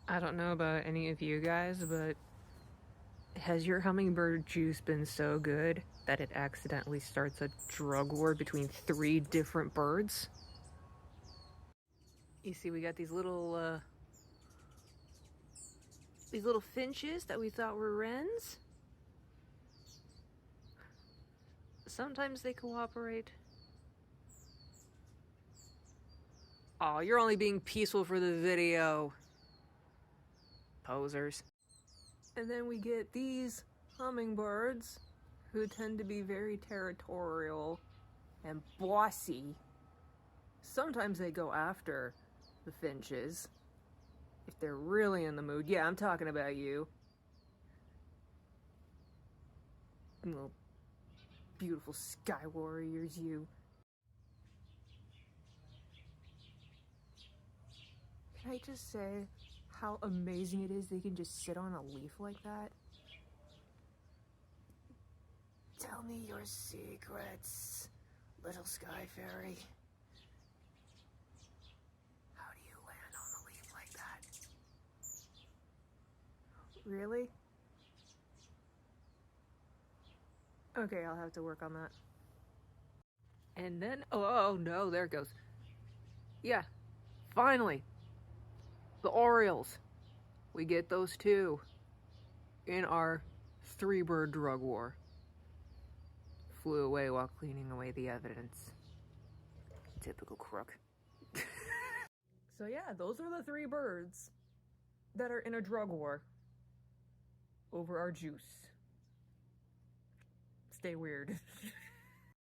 I don't know about any of you guys, but has your hummingbird juice been so good that it accidentally starts a drug war between 3 different birds? You see, we got these little finches that we thought were wrens. Sometimes they cooperate. Aw, you're only being peaceful for the video. Posers. And then we get these hummingbirds who tend to be very territorial and bossy. Sometimes they go after the finches if they're really in the mood. Yeah, I'm talking about you. Little beautiful sky warriors, you. Can I just say how amazing it is they can just sit on a leaf like that? Tell me your secrets, little sky fairy. How do you land on a leaf like that? Really? Okay, I'll have to work on that. And then, oh no, there it goes. Yeah, finally, the Orioles. We get those too in our 3-bird drug war. Flew away while cleaning away the evidence. Typical crook. So yeah, those are the 3 birds that are in a drug war over our juice. Stay weird.